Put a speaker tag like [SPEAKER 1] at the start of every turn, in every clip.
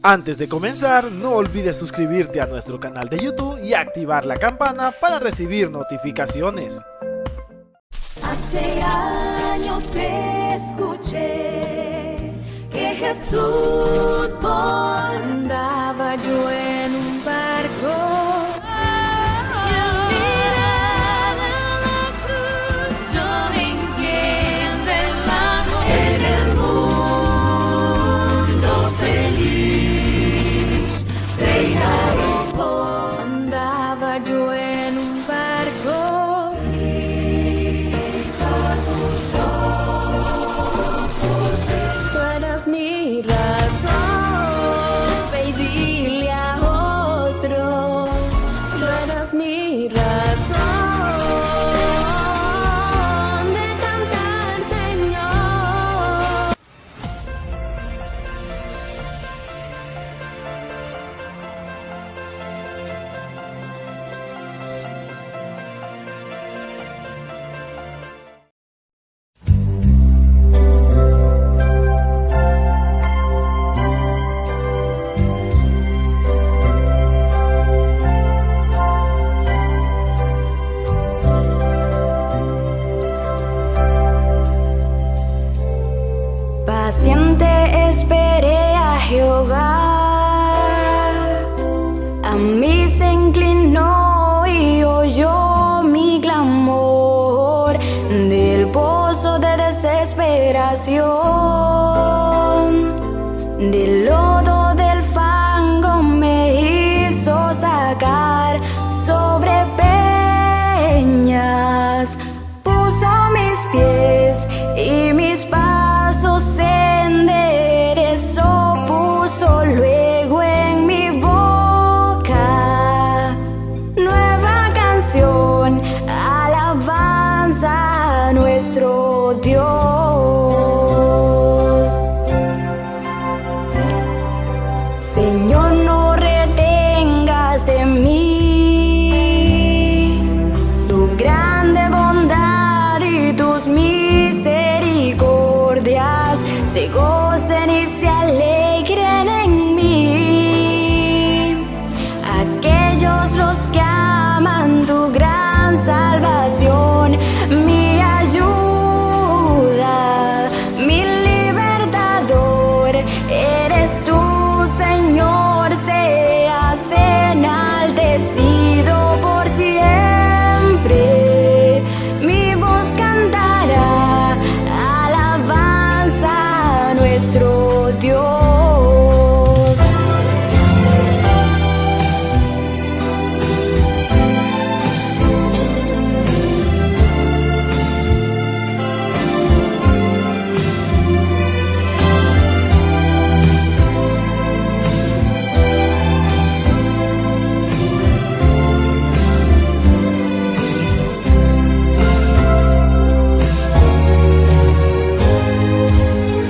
[SPEAKER 1] Antes de comenzar, no olvides suscribirte a nuestro canal de YouTube y activar la campana para recibir notificaciones.
[SPEAKER 2] Hace años escuché que Jesús andaba yo en un barco. Y al mirar a la cruz yo entiendo el amor. En el mundo feliz reinaron por. Andaba yo en un barco. Tú eres mi razón, ve y dile a otro. Tú eres mi razón de cantar, Señor. Paciente esperé a Jehová, a mí se inclinó y oyó mi clamor del pozo de desesperación, del lodo del fango me hizo sacar, sobre peñas puso mis pies y mis pasos enderezó, puso luego en mi boca nueva canción, alabanza a nuestro Dios. Señor, no retengas de mí tu grande bondad y tus misericordias se gocen y se alegren en mí. Aquellos los que aman tu gran salvación, mi ayuda, mi libertador, eres tú, Señor, seas enaltecido por siempre. Mi voz cantará alabanza a nuestro Dios.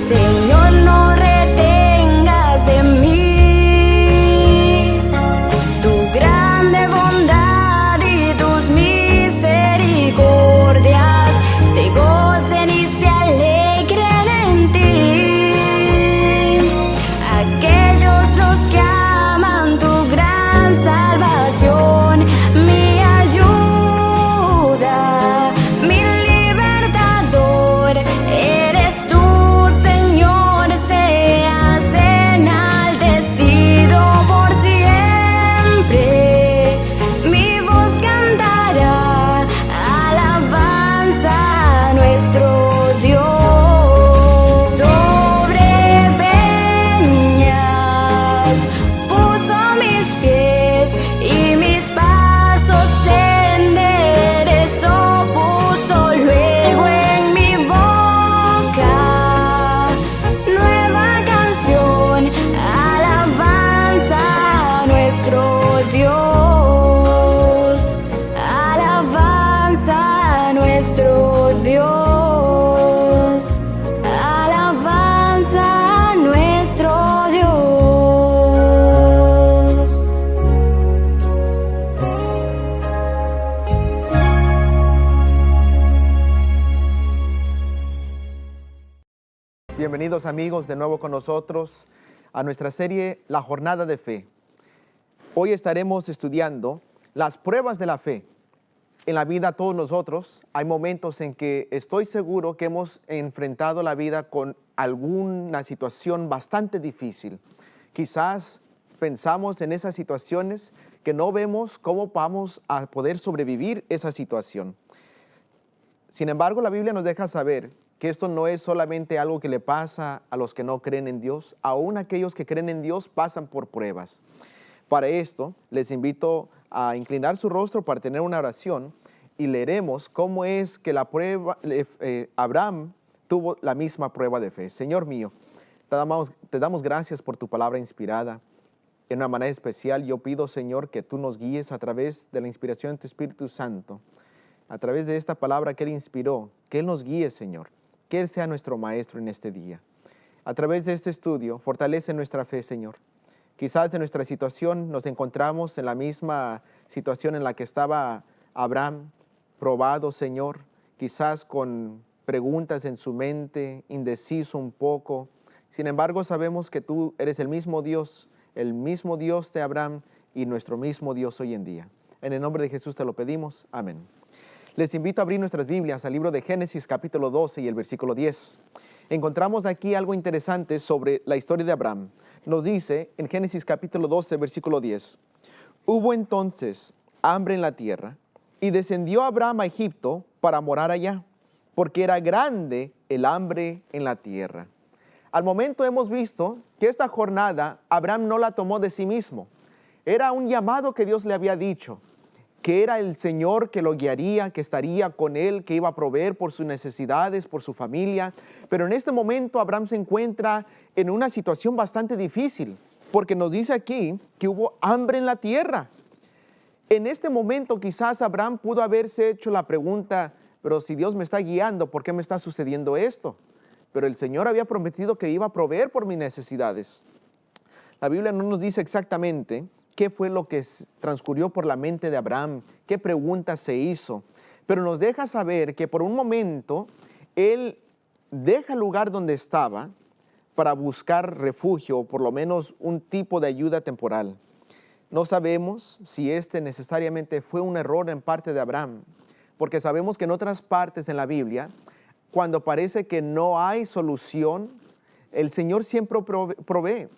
[SPEAKER 2] Señor, no retengas de mí tu grande bondad y tus misericordias se gocen y se alegren en ti. Aquellos los que aman tu gran salvación, mi ayuda, mi libertador, eres tú, Señor, seas enaltecido por siempre. Mi voz cantará alabanza a nuestro Dios. Sobre peñas puso mis pies y mis pasos enderezó, puso luego en mi boca nueva canción, alabanza a nuestro Dios, alabanza a nuestro Dios, alabanza a nuestro Dios.
[SPEAKER 3] Bienvenidos amigos de nuevo con nosotros a nuestra serie La Jornada de Fe. Hoy estaremos estudiando las pruebas de la fe. En la vida todos nosotros hay momentos en que estoy seguro que hemos enfrentado la vida con alguna situación bastante difícil. Quizás pensamos en esas situaciones que no vemos cómo vamos a poder sobrevivir esa situación. Sin embargo, la Biblia nos deja saber que esto no es solamente algo que le pasa a los que no creen en Dios. Aún aquellos que creen en Dios pasan por pruebas. Para esto, les invito a inclinar su rostro para tener una oración y leeremos cómo es que Abraham tuvo la misma prueba de fe. Señor mío, te damos gracias por tu palabra inspirada. En una manera especial yo pido, Señor, que tú nos guíes a través de la inspiración de tu Espíritu Santo. A través de esta palabra que Él inspiró, que Él nos guíe, Señor. Que Él sea nuestro maestro en este día. A través de este estudio, fortalece nuestra fe, Señor. Quizás en nuestra situación nos encontramos en la misma situación en la que estaba Abraham, probado, Señor, quizás con preguntas en su mente, indeciso un poco. Sin embargo, sabemos que tú eres el mismo Dios de Abraham y nuestro mismo Dios hoy en día. En el nombre de Jesús te lo pedimos. Amén. Les invito a abrir nuestras Biblias al libro de Génesis capítulo 12 y el versículo 10. Encontramos aquí algo interesante sobre la historia de Abraham. Nos dice en Génesis capítulo 12, versículo 10. Hubo entonces hambre en la tierra y descendió Abraham a Egipto para morar allá, porque era grande el hambre en la tierra. Al momento hemos visto que esta jornada Abraham no la tomó de sí mismo. Era un llamado que Dios le había dicho, que era el Señor que lo guiaría, que estaría con él, que iba a proveer por sus necesidades, por su familia. Pero en este momento Abraham se encuentra en una situación bastante difícil, porque nos dice aquí que hubo hambre en la tierra. En este momento quizás Abraham pudo haberse hecho la pregunta, pero si Dios me está guiando, ¿por qué me está sucediendo esto? Pero el Señor había prometido que iba a proveer por mis necesidades. La Biblia no nos dice exactamente qué fue lo que transcurrió por la mente de Abraham, qué preguntas se hizo, pero nos deja saber que por un momento él deja el lugar donde estaba para buscar refugio, o por lo menos un tipo de ayuda temporal. No sabemos si este necesariamente fue un error en parte de Abraham, porque sabemos que en otras partes en la Biblia, cuando parece que no hay solución, el Señor siempre provee.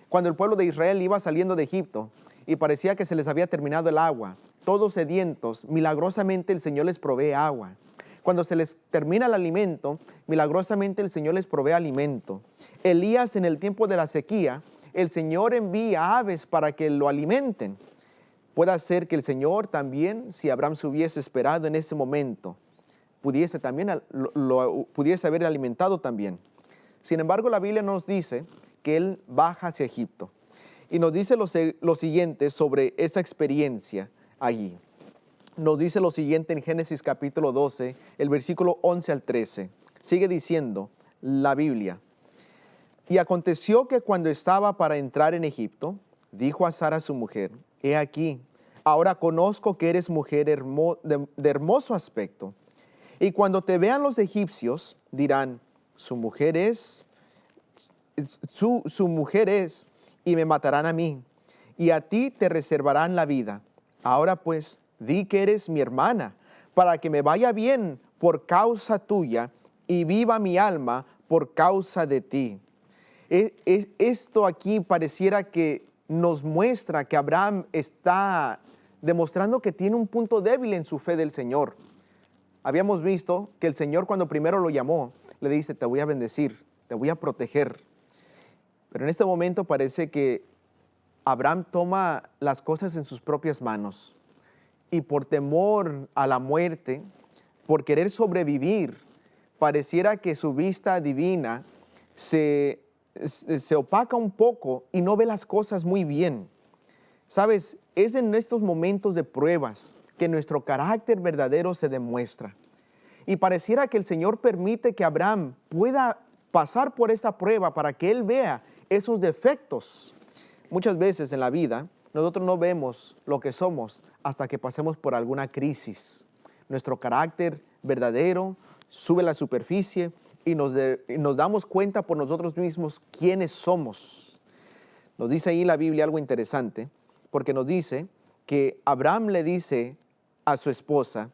[SPEAKER 3] Cuando el pueblo de Israel iba saliendo de Egipto y parecía que se les había terminado el agua, todos sedientos, milagrosamente el Señor les provee agua. Cuando se les termina el alimento, milagrosamente el Señor les provee alimento. Elías, en el tiempo de la sequía, el Señor envía aves para que lo alimenten. Puede ser que el Señor también, si Abraham se hubiese esperado en ese momento, pudiese haber alimentado también. Sin embargo, la Biblia nos dice que él baja hacia Egipto. Y nos dice lo siguiente sobre esa experiencia allí. Nos dice lo siguiente en Génesis capítulo 12, el versículo 11 al 13. Sigue diciendo la Biblia. Y aconteció que cuando estaba para entrar en Egipto, dijo a Sara su mujer, he aquí, ahora conozco que eres mujer de hermoso aspecto. Y cuando te vean los egipcios, dirán, su mujer es, y me matarán a mí, y a ti te reservarán la vida. Ahora pues, di que eres mi hermana, para que me vaya bien por causa tuya, y viva mi alma por causa de ti. Esto aquí pareciera que nos muestra que Abraham está demostrando que tiene un punto débil en su fe del Señor. Habíamos visto que el Señor, cuando primero lo llamó, le dice, te voy a bendecir, te voy a proteger. Pero en este momento parece que Abraham toma las cosas en sus propias manos y por temor a la muerte, por querer sobrevivir, pareciera que su vista divina se opaca un poco y no ve las cosas muy bien. ¿Sabes? Es en estos momentos de pruebas que nuestro carácter verdadero se demuestra. Y pareciera que el Señor permite que Abraham pueda pasar por esta prueba para que él vea esos defectos. Muchas veces en la vida nosotros no vemos lo que somos hasta que pasemos por alguna crisis. Nuestro carácter verdadero sube a la superficie y nos damos cuenta por nosotros mismos quiénes somos. Nos dice ahí la Biblia algo interesante, porque nos dice que Abraham le dice a su esposa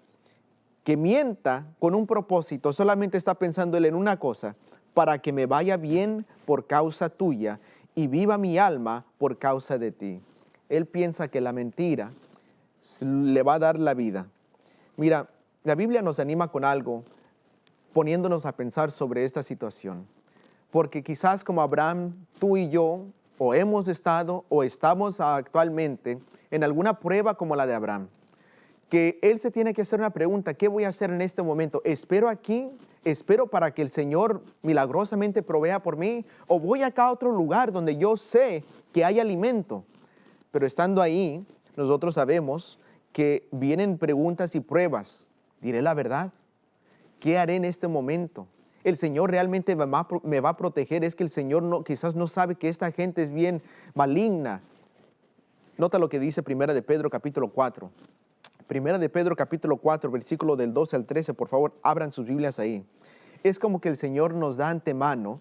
[SPEAKER 3] que mienta con un propósito, solamente está pensando él en una cosa: para que me vaya bien por causa tuya y viva mi alma por causa de ti. Él piensa que la mentira le va a dar la vida. Mira, la Biblia nos anima con algo, poniéndonos a pensar sobre esta situación. Porque quizás como Abraham, tú y yo, o hemos estado o estamos actualmente en alguna prueba como la de Abraham, que él se tiene que hacer una pregunta: ¿qué voy a hacer en este momento? ¿Espero aquí? ¿Espero para que el Señor milagrosamente provea por mí? ¿O voy acá a otro lugar donde yo sé que hay alimento? Pero estando ahí, nosotros sabemos que vienen preguntas y pruebas. ¿Diré la verdad? ¿Qué haré en este momento? ¿El Señor realmente me va a proteger? Es que el Señor quizás no sabe que esta gente es bien maligna. Nota lo que dice Primera de Pedro capítulo 4. Primera de Pedro capítulo 4, versículo del 12 al 13, por favor, abran sus Biblias ahí. Es como que el Señor nos da antemano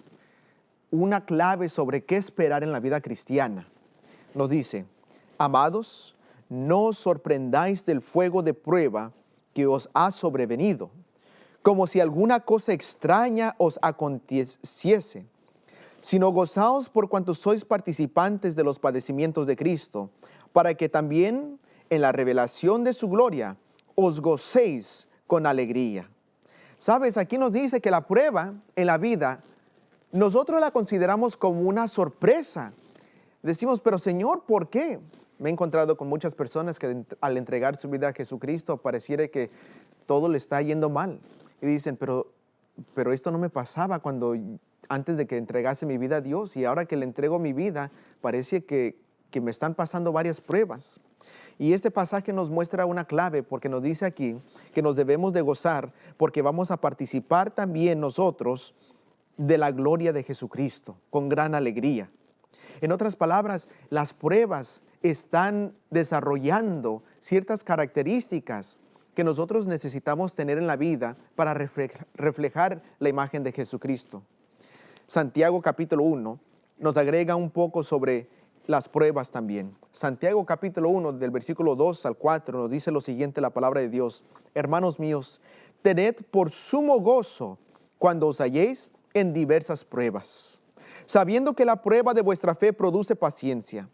[SPEAKER 3] una clave sobre qué esperar en la vida cristiana. Nos dice: amados, no os sorprendáis del fuego de prueba que os ha sobrevenido, como si alguna cosa extraña os aconteciese, sino gozaos por cuanto sois participantes de los padecimientos de Cristo, para que también en la revelación de su gloria os gocéis con alegría. Sabes, aquí nos dice que la prueba en la vida, nosotros la consideramos como una sorpresa. Decimos: pero Señor, ¿por qué? Me he encontrado con muchas personas que al entregar su vida a Jesucristo pareciera que todo le está yendo mal. Y dicen: pero esto no me pasaba antes de que entregase mi vida a Dios, y ahora que le entrego mi vida, parece que me están pasando varias pruebas. Y este pasaje nos muestra una clave, porque nos dice aquí que nos debemos de gozar porque vamos a participar también nosotros de la gloria de Jesucristo con gran alegría. En otras palabras, las pruebas están desarrollando ciertas características que nosotros necesitamos tener en la vida para reflejar la imagen de Jesucristo. Santiago capítulo 1 nos agrega un poco sobre las pruebas también. Santiago capítulo 1 del versículo 2 al 4 nos dice lo siguiente la palabra de Dios: hermanos míos, tened por sumo gozo cuando os halléis en diversas pruebas, sabiendo que la prueba de vuestra fe produce paciencia,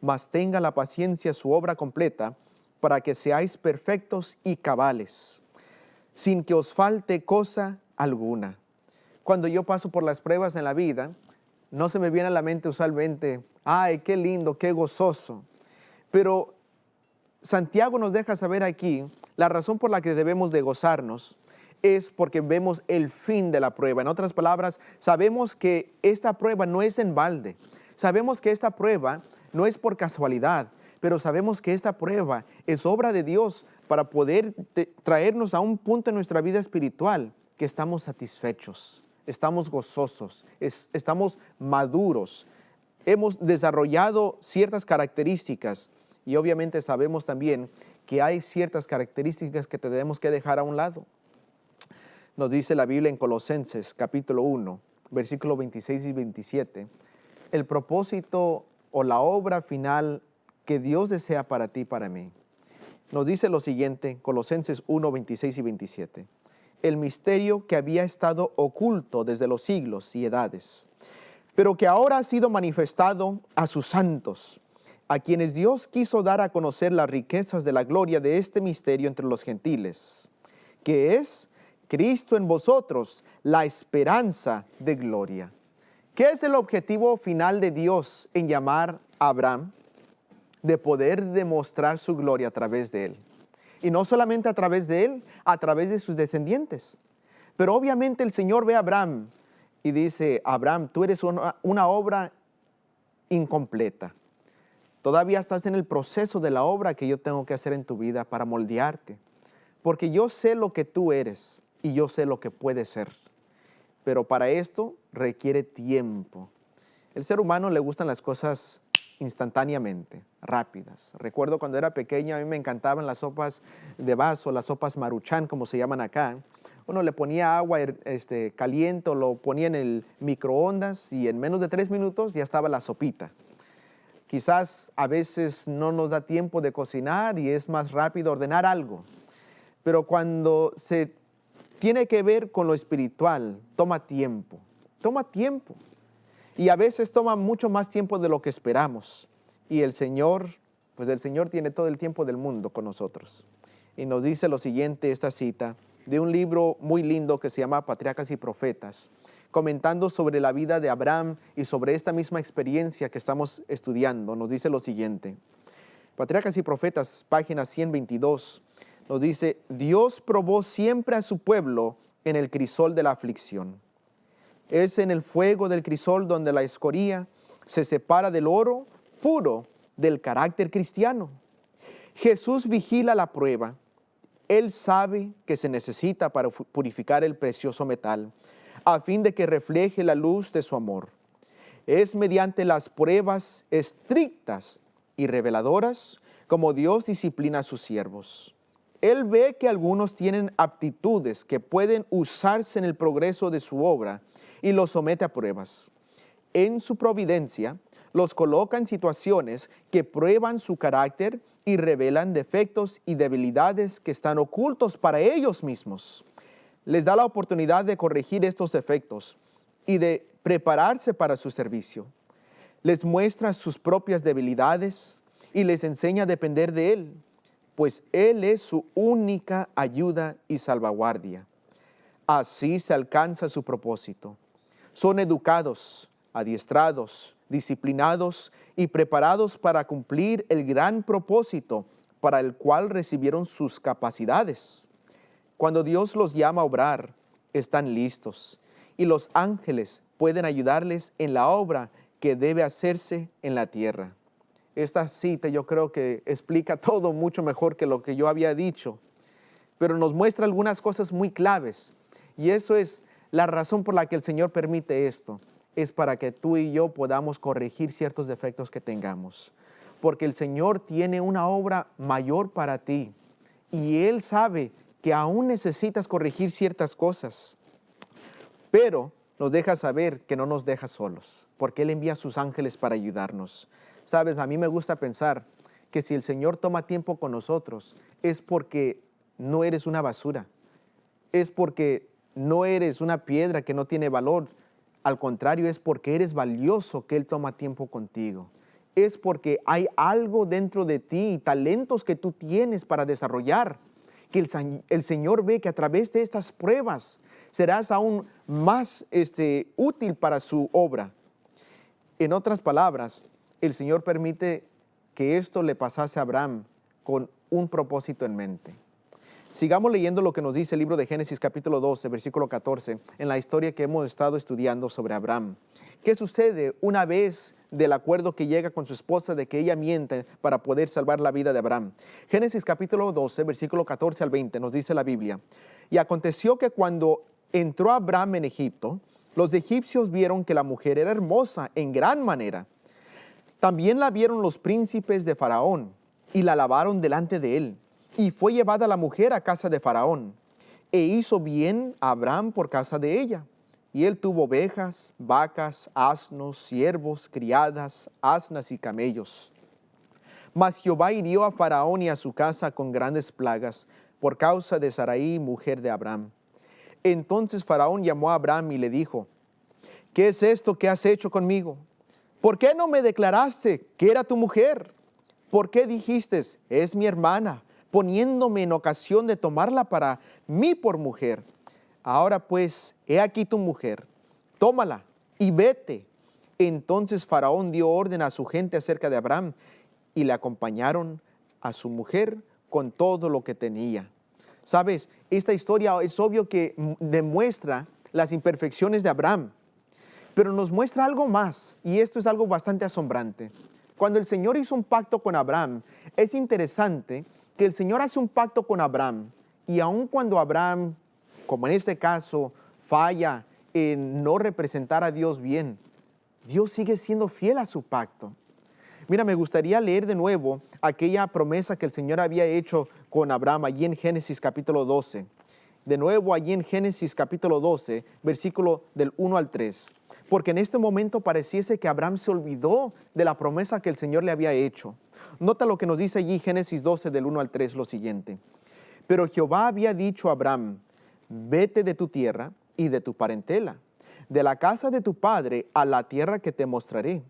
[SPEAKER 3] mas tenga la paciencia su obra completa, para que seáis perfectos y cabales, sin que os falte cosa alguna. Cuando yo paso por las pruebas en la vida, no se me viene a la mente usualmente: ¡ay, qué lindo, qué gozoso! Pero Santiago nos deja saber aquí la razón por la que debemos de gozarnos es porque vemos el fin de la prueba. En otras palabras, sabemos que esta prueba no es en balde. Sabemos que esta prueba no es por casualidad, pero sabemos que esta prueba es obra de Dios para poder traernos a un punto en nuestra vida espiritual que estamos satisfechos, estamos gozosos, estamos maduros, hemos desarrollado ciertas características y obviamente sabemos también que hay ciertas características que tenemos que dejar a un lado. Nos dice la Biblia en Colosenses capítulo 1, versículos 26 y 27, el propósito o la obra final que Dios desea para ti y para mí. Nos dice lo siguiente, Colosenses 1, 26 y 27. El misterio que había estado oculto desde los siglos y edades, pero que ahora ha sido manifestado a sus santos, a quienes Dios quiso dar a conocer las riquezas de la gloria de este misterio entre los gentiles, que es Cristo en vosotros, la esperanza de gloria. ¿Qué es el objetivo final de Dios en llamar a Abraham? De poder demostrar su gloria a través de él. Y no solamente a través de él, a través de sus descendientes. Pero obviamente el Señor ve a Abraham y dice: Abraham, tú eres una obra incompleta. Todavía estás en el proceso de la obra que yo tengo que hacer en tu vida para moldearte. Porque yo sé lo que tú eres y yo sé lo que puedes ser. Pero para esto requiere tiempo. El ser humano le gustan las cosas instantáneamente, rápidas. Recuerdo cuando era pequeño, a mí me encantaban las sopas de vaso, las sopas Maruchan, como se llaman acá. Uno le ponía agua caliente o lo ponía en el microondas y en menos de 3 minutos ya estaba la sopita. Quizás a veces no nos da tiempo de cocinar y es más rápido ordenar algo. Pero cuando se tiene que ver con lo espiritual, toma tiempo. Toma tiempo. Y a veces toma mucho más tiempo de lo que esperamos. Y el Señor tiene todo el tiempo del mundo con nosotros. Y nos dice lo siguiente, esta cita, de un libro muy lindo que se llama Patriarcas y Profetas, comentando sobre la vida de Abraham y sobre esta misma experiencia que estamos estudiando. Nos dice lo siguiente, Patriarcas y Profetas, página 122, nos dice, Dios probó siempre a su pueblo en el crisol de la aflicción. Es en el fuego del crisol donde la escoria se separa del oro puro del carácter cristiano. Jesús vigila la prueba. Él sabe que se necesita para purificar el precioso metal, a fin de que refleje la luz de su amor. Es mediante las pruebas estrictas y reveladoras como Dios disciplina a sus siervos. Él ve que algunos tienen aptitudes que pueden usarse en el progreso de su obra y los somete a pruebas. En su providencia, los coloca en situaciones que prueban su carácter y revelan defectos y debilidades que están ocultos para ellos mismos. Les da la oportunidad de corregir estos defectos y de prepararse para su servicio. Les muestra sus propias debilidades y les enseña a depender de Él, pues Él es su única ayuda y salvaguardia. Así se alcanza su propósito. Son educados, adiestrados, disciplinados y preparados para cumplir el gran propósito para el cual recibieron sus capacidades. Cuando Dios los llama a obrar, están listos y los ángeles pueden ayudarles en la obra que debe hacerse en la tierra. Esta cita yo creo que explica todo mucho mejor que lo que yo había dicho, pero nos muestra algunas cosas muy claves y eso es la razón por la que el Señor permite esto. Es para que tú y yo podamos corregir ciertos defectos que tengamos. Porque el Señor tiene una obra mayor para ti. Y Él sabe que aún necesitas corregir ciertas cosas. Pero nos deja saber que no nos deja solos. Porque Él envía a sus ángeles para ayudarnos. Sabes, a mí me gusta pensar que si el Señor toma tiempo con nosotros, es porque no eres una basura. Es porque no eres una piedra que no tiene valor. Al contrario, es porque eres valioso que Él toma tiempo contigo. Es porque hay algo dentro de ti, talentos que tú tienes para desarrollar, que el Señor ve que a través de estas pruebas serás aún más útil para su obra. En otras palabras, el Señor permite que esto le pasase a Abraham con un propósito en mente. Sigamos leyendo lo que nos dice el libro de Génesis capítulo 12, versículo 14, en la historia que hemos estado estudiando sobre Abraham. ¿Qué sucede una vez del acuerdo que llega con su esposa de que ella miente para poder salvar la vida de Abraham? Génesis capítulo 12, versículo 14 al 20, nos dice la Biblia. Y aconteció que cuando entró Abraham en Egipto, los egipcios vieron que la mujer era hermosa en gran manera. También la vieron los príncipes de Faraón y la alabaron delante de él. Y fue llevada la mujer a casa de Faraón, e hizo bien a Abraham por causa de ella. Y él tuvo ovejas, vacas, asnos, siervos, criadas, asnas y camellos. Mas Jehová hirió a Faraón y a su casa con grandes plagas, por causa de Sarai, mujer de Abraham. Entonces Faraón llamó a Abraham y le dijo, ¿qué es esto que has hecho conmigo? ¿Por qué no me declaraste que era tu mujer? ¿Por qué dijiste, es mi hermana, poniéndome en ocasión de tomarla para mí por mujer? Ahora pues, he aquí tu mujer, tómala y vete. Entonces Faraón dio orden a su gente acerca de Abraham y le acompañaron a su mujer con todo lo que tenía. Sabes, esta historia es obvio que demuestra las imperfecciones de Abraham, pero nos muestra algo más, y esto es algo bastante asombrante. Cuando el Señor hizo un pacto con Abraham, es interesante que el Señor hace un pacto con Abraham, y aun cuando Abraham, como en este caso, falla en no representar a Dios bien, Dios sigue siendo fiel a su pacto. Mira, me gustaría leer de nuevo aquella promesa que el Señor había hecho con Abraham allí en Génesis capítulo 12. De nuevo allí en Génesis capítulo 12, versículo del 1 al 3. porque en este momento pareciese que Abraham se olvidó de la promesa que el Señor le había hecho. Nota lo que nos dice allí Génesis 12 del 1 al 3, lo siguiente. Pero Jehová había dicho a Abraham, vete de tu tierra y de tu parentela, de la casa de tu padre a la tierra que te mostraré.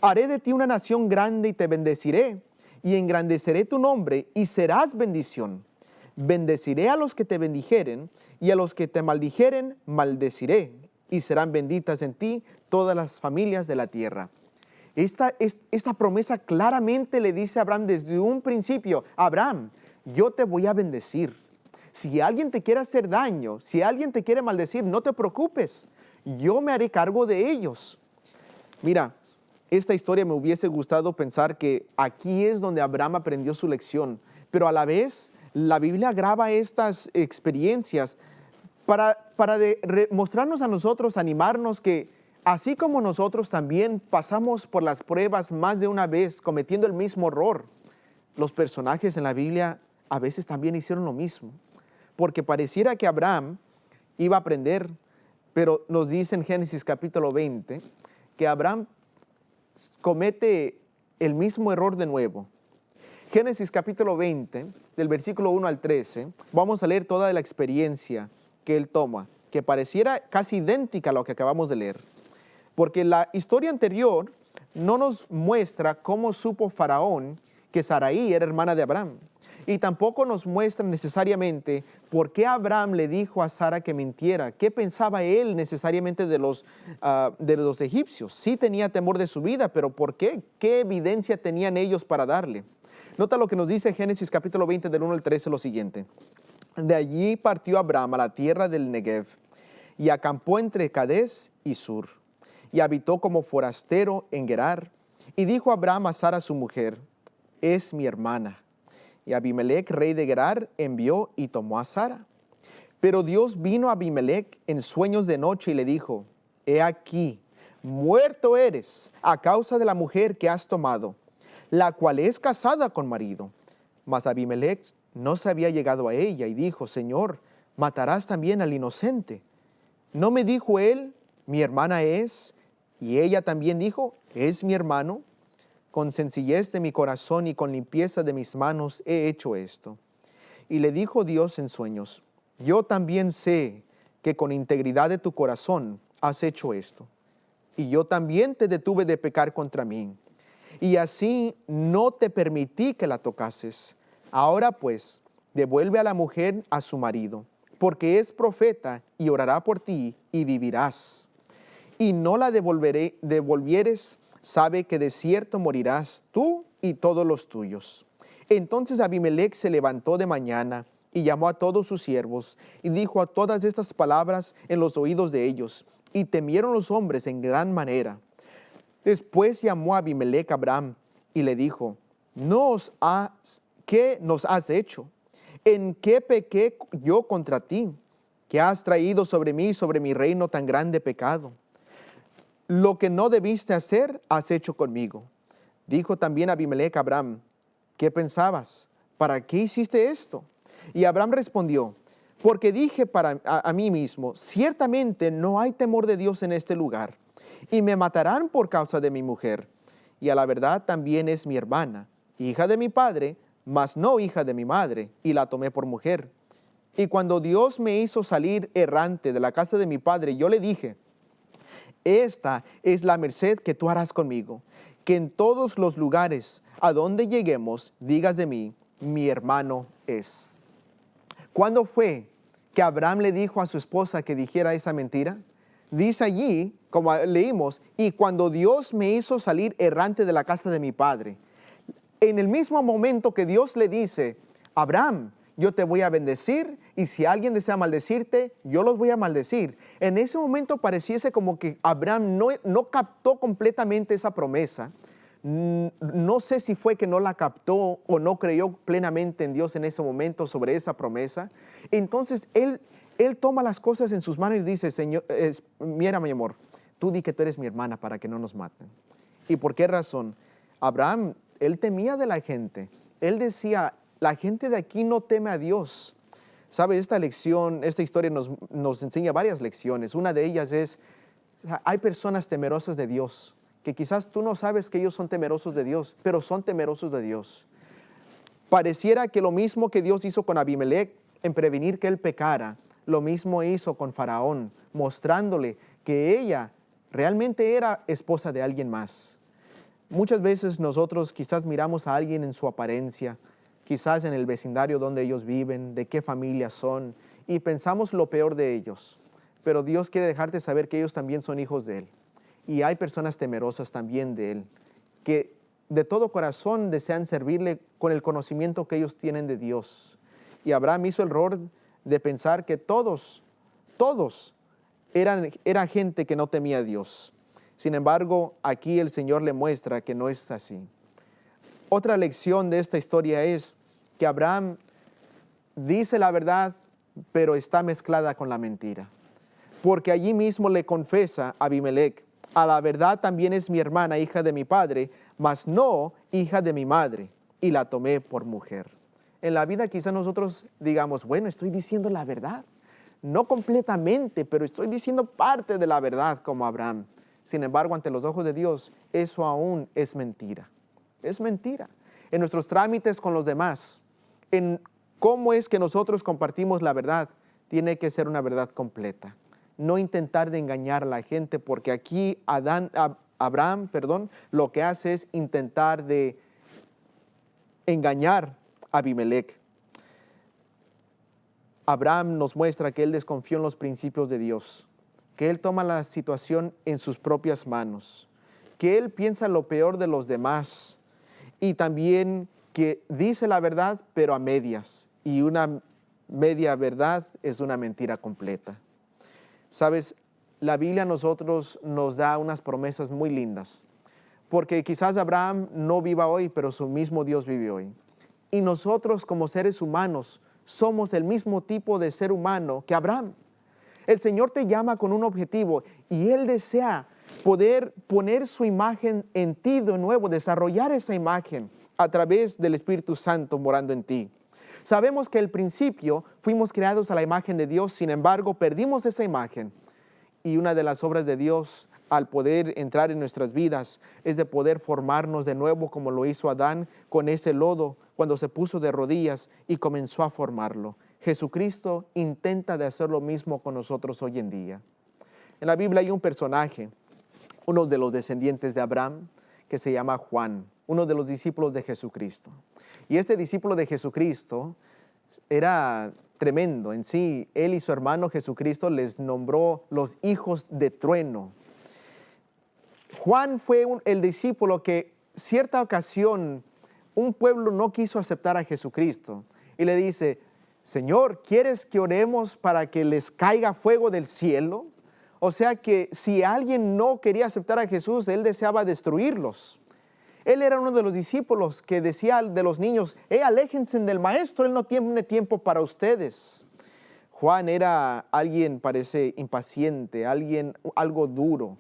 [SPEAKER 3] Haré de ti una nación grande y te bendeciré, y engrandeceré tu nombre y serás bendición. Bendeciré a los que te bendijeren, y a los que te maldijeren maldeciré, y serán benditas en ti todas las familias de la tierra. Esta promesa claramente le dice a Abraham desde un principio, Abraham, yo te voy a bendecir. Si alguien te quiere hacer daño, si alguien te quiere maldecir, no te preocupes, yo me haré cargo de ellos. Mira, esta historia me hubiese gustado pensar que aquí es donde Abraham aprendió su lección, pero a la vez la Biblia graba estas experiencias para mostrarnos a nosotros, animarnos que así como nosotros también pasamos por las pruebas más de una vez cometiendo el mismo error, los personajes en la Biblia a veces también hicieron lo mismo, porque pareciera que Abraham iba a aprender, pero nos dice en Génesis capítulo 20 que Abraham comete el mismo error de nuevo. Génesis capítulo 20, del versículo 1 al 13, vamos a leer toda la experiencia que él toma, que pareciera casi idéntica a lo que acabamos de leer. Porque la historia anterior no nos muestra cómo supo Faraón que Sarai era hermana de Abraham. Y tampoco nos muestra necesariamente por qué Abraham le dijo a Sara que mintiera. ¿Qué pensaba él necesariamente de los egipcios? Sí tenía temor de su vida, pero ¿por qué? ¿Qué evidencia tenían ellos para darle? Nota lo que nos dice Génesis capítulo 20 del 1 al 13 lo siguiente. De allí partió Abraham a la tierra del Negev y acampó entre Cades y Sur y habitó como forastero en Gerar. Y dijo Abraham a Sara su mujer, es mi hermana. Y Abimelech, rey de Gerar, envió y tomó a Sara. Pero Dios vino a Abimelech en sueños de noche y le dijo, he aquí, muerto eres a causa de la mujer que has tomado, la cual es casada con marido. Mas Abimelech no se había llegado a ella y dijo, Señor, matarás también al inocente. ¿No me dijo él, mi hermana es? Y ella también dijo, es mi hermano. Con sencillez de mi corazón y con limpieza de mis manos he hecho esto. Y le dijo Dios en sueños, yo también sé que con integridad de tu corazón has hecho esto. Y yo también te detuve de pecar contra mí. Y así no te permití que la tocases. Ahora pues, devuelve a la mujer a su marido, porque es profeta y orará por ti y vivirás. Y no la devolvieres, sabe que de cierto morirás tú y todos los tuyos. Entonces Abimelech se levantó de mañana y llamó a todos sus siervos y dijo a todas estas palabras en los oídos de ellos, y temieron los hombres en gran manera. Después llamó a Abimelech a Abraham y le dijo, ¿qué nos has hecho? ¿En qué pequé yo contra ti? ¿Qué has traído sobre mí, sobre mi reino, tan grande pecado? Lo que no debiste hacer, has hecho conmigo. Dijo también Abimelech a Abraham, ¿qué pensabas? ¿Para qué hiciste esto? Y Abraham respondió, porque dije a mí mismo, ciertamente no hay temor de Dios en este lugar, y me matarán por causa de mi mujer. Y a la verdad también es mi hermana, hija de mi padre, mas no hija de mi madre, y la tomé por mujer. Y cuando Dios me hizo salir errante de la casa de mi padre, yo le dije, esta es la merced que tú harás conmigo, que en todos los lugares a donde lleguemos digas de mí, mi hermano es. ¿Cuándo fue que Abraham le dijo a su esposa que dijera esa mentira? Dice allí, como leímos, y cuando Dios me hizo salir errante de la casa de mi padre. En el mismo momento que Dios le dice, Abraham, yo te voy a bendecir, y si alguien desea maldecirte, yo los voy a maldecir. En ese momento pareciese como que Abraham no captó completamente esa promesa. No sé si fue que no la captó o no creyó plenamente en Dios en ese momento sobre esa promesa. Entonces él toma las cosas en sus manos y dice, Señor, mira mi amor, tú di que tú eres mi hermana para que no nos maten. ¿Y por qué razón? Abraham, él temía de la gente. Él decía, la gente de aquí no teme a Dios. ¿Sabe? Esta historia nos enseña varias lecciones. Una de ellas es, O sea, hay personas temerosas de Dios, que quizás tú no sabes que ellos son temerosos de Dios, pero son temerosos de Dios. Pareciera que lo mismo que Dios hizo con Abimelech en prevenir que él pecara, lo mismo hizo con Faraón, mostrándole que ella realmente era esposa de alguien más. Muchas veces nosotros quizás miramos a alguien en su apariencia, quizás en el vecindario donde ellos viven, de qué familia son, y pensamos lo peor de ellos. Pero Dios quiere dejarte saber que ellos también son hijos de Él. Y hay personas temerosas también de Él, que de todo corazón desean servirle con el conocimiento que ellos tienen de Dios. Y Abraham hizo el error de pensar que todos eran gente que no temía a Dios. Sin embargo, aquí el Señor le muestra que no es así. Otra lección de esta historia es que Abraham dice la verdad, pero está mezclada con la mentira. Porque allí mismo le confesa a Abimelech: a la verdad también es mi hermana, hija de mi padre, mas no hija de mi madre, y la tomé por mujer. En la vida quizás nosotros digamos, bueno, estoy diciendo la verdad. No completamente, pero estoy diciendo parte de la verdad como Abraham. Sin embargo, ante los ojos de Dios, eso aún es mentira. Es mentira. En nuestros trámites con los demás, en cómo es que nosotros compartimos la verdad, tiene que ser una verdad completa. No intentar de engañar a la gente, porque aquí Abraham, lo que hace es intentar de engañar a Abimelech. Abraham nos muestra que él desconfió en los principios de Dios, que él toma la situación en sus propias manos, que él piensa lo peor de los demás y también que dice la verdad pero a medias, y una media verdad es una mentira completa. Sabes, la Biblia a nosotros nos da unas promesas muy lindas, porque quizás Abraham no viva hoy, pero su mismo Dios vive hoy. Y nosotros como seres humanos somos el mismo tipo de ser humano que Abraham. El Señor te llama con un objetivo y Él desea poder poner su imagen en ti de nuevo, desarrollar esa imagen a través del Espíritu Santo morando en ti. Sabemos que al principio fuimos creados a la imagen de Dios, sin embargo perdimos esa imagen. Y una de las obras de Dios al poder entrar en nuestras vidas es de poder formarnos de nuevo como lo hizo Adán con ese lodo cuando se puso de rodillas y comenzó a formarlo. Jesucristo intenta de hacer lo mismo con nosotros hoy en día. En la Biblia hay un personaje, uno de los descendientes de Abraham, que se llama Juan, uno de los discípulos de Jesucristo. Y este discípulo de Jesucristo era tremendo en sí. Él y su hermano Jesucristo les nombró los hijos de trueno. Juan fue el discípulo que cierta ocasión un pueblo no quiso aceptar a Jesucristo y le dice: Señor, ¿quieres que oremos para que les caiga fuego del cielo? O sea que si alguien no quería aceptar a Jesús, él deseaba destruirlos. Él era uno de los discípulos que decía de los niños: aléjense del maestro, él no tiene tiempo para ustedes. Juan era alguien, parece, impaciente, algo duro.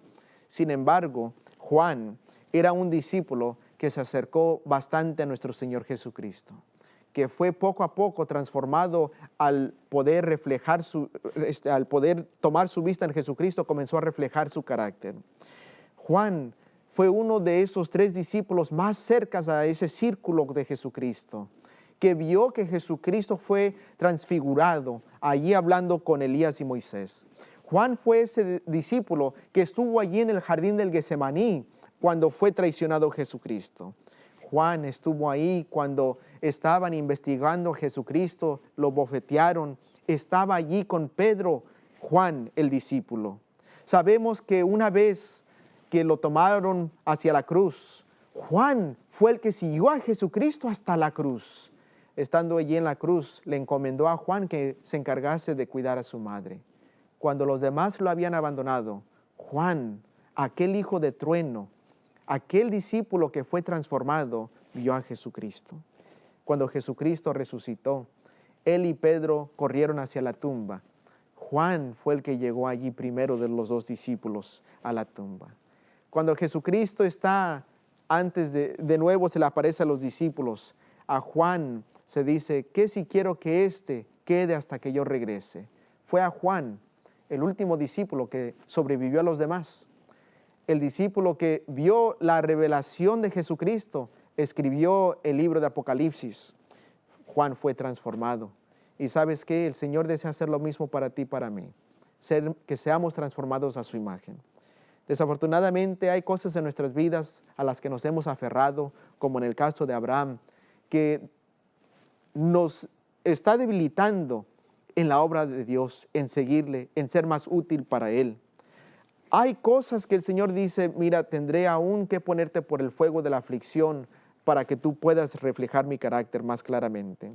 [SPEAKER 3] Sin embargo, Juan era un discípulo que se acercó bastante a nuestro Señor Jesucristo, que fue poco a poco transformado al poder reflejar al poder tomar su vista en Jesucristo, comenzó a reflejar su carácter. Juan fue uno de esos 3 discípulos más cercanos a ese círculo de Jesucristo, que vio que Jesucristo fue transfigurado allí hablando con Elías y Moisés. Juan fue ese discípulo que estuvo allí en el jardín del Getsemaní cuando fue traicionado Jesucristo. Juan estuvo ahí cuando estaban investigando a Jesucristo, lo bofetearon. Estaba allí con Pedro, Juan el discípulo. Sabemos que una vez que lo tomaron hacia la cruz, Juan fue el que siguió a Jesucristo hasta la cruz. Estando allí en la cruz, le encomendó a Juan que se encargase de cuidar a su madre. Cuando los demás lo habían abandonado, Juan, aquel hijo de trueno, aquel discípulo que fue transformado, vio a Jesucristo. Cuando Jesucristo resucitó, él y Pedro corrieron hacia la tumba. Juan fue el que llegó allí primero de los 2 discípulos a la tumba. Cuando Jesucristo está antes de nuevo se le aparece a los discípulos, a Juan se dice: ¿qué si quiero que éste quede hasta que yo regrese? Fue a Juan el último discípulo que sobrevivió a los demás. El discípulo que vio la revelación de Jesucristo, escribió el libro de Apocalipsis. Juan fue transformado. Y ¿sabes qué? El Señor desea hacer lo mismo para ti y para mí. Que seamos transformados a su imagen. Desafortunadamente hay cosas en nuestras vidas a las que nos hemos aferrado, como en el caso de Abraham, que nos está debilitando en la obra de Dios, en seguirle, en ser más útil para Él. Hay cosas que el Señor dice, mira, tendré aún que ponerte por el fuego de la aflicción para que tú puedas reflejar mi carácter más claramente.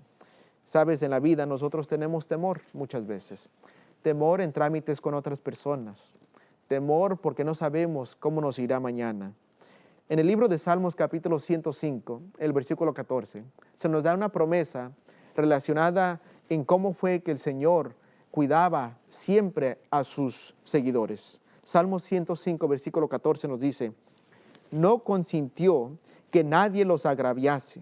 [SPEAKER 3] Sabes, en la vida nosotros tenemos temor muchas veces. Temor en trámites con otras personas. Temor porque no sabemos cómo nos irá mañana. En el libro de Salmos capítulo 105, el versículo 14, se nos da una promesa relacionada en cómo fue que el Señor cuidaba siempre a sus seguidores. Salmos 105, versículo 14 nos dice, no consintió que nadie los agraviase,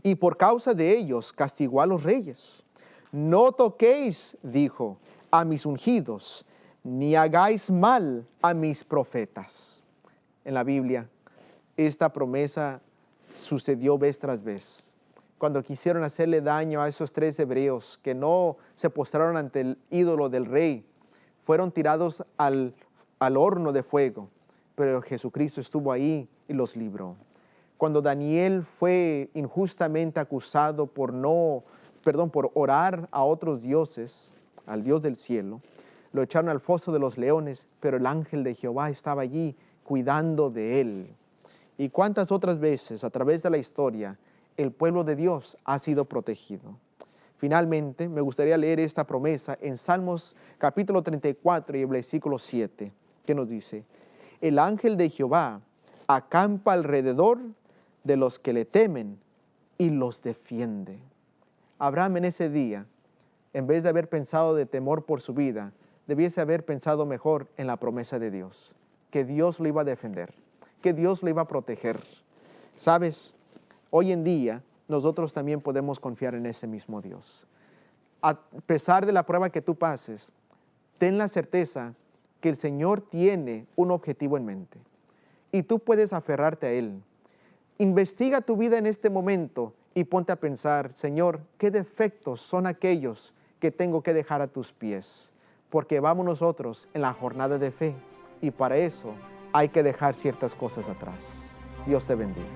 [SPEAKER 3] y por causa de ellos castigó a los reyes. No toquéis, dijo, a mis ungidos, ni hagáis mal a mis profetas. En la Biblia, esta promesa sucedió vez tras vez. Cuando quisieron hacerle daño a esos 3 hebreos que no se postraron ante el ídolo del rey, fueron tirados al horno de fuego, pero Jesucristo estuvo ahí y los libró. Cuando Daniel fue injustamente acusado por orar a otros dioses, al Dios del cielo, lo echaron al foso de los leones, pero el ángel de Jehová estaba allí cuidando de él. Y cuántas otras veces a través de la historia el pueblo de Dios ha sido protegido. Finalmente, me gustaría leer esta promesa en Salmos capítulo 34 y el versículo 7, que nos dice, el ángel de Jehová acampa alrededor de los que le temen y los defiende. Abraham en ese día, en vez de haber pensado de temor por su vida, debiese haber pensado mejor en la promesa de Dios, que Dios lo iba a defender, que Dios lo iba a proteger. ¿Sabes? Hoy en día, nosotros también podemos confiar en ese mismo Dios. A pesar de la prueba que tú pases, ten la certeza que el Señor tiene un objetivo en mente y tú puedes aferrarte a Él. Investiga tu vida en este momento y ponte a pensar, Señor, ¿qué defectos son aquellos que tengo que dejar a tus pies? Porque vamos nosotros en la jornada de fe y para eso hay que dejar ciertas cosas atrás. Dios te bendiga.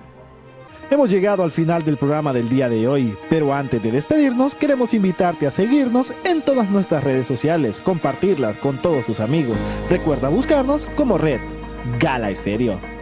[SPEAKER 1] Hemos llegado al final del programa del día de hoy, pero antes de despedirnos queremos invitarte a seguirnos en todas nuestras redes sociales, compartirlas con todos tus amigos. Recuerda buscarnos como Red Gala Estéreo.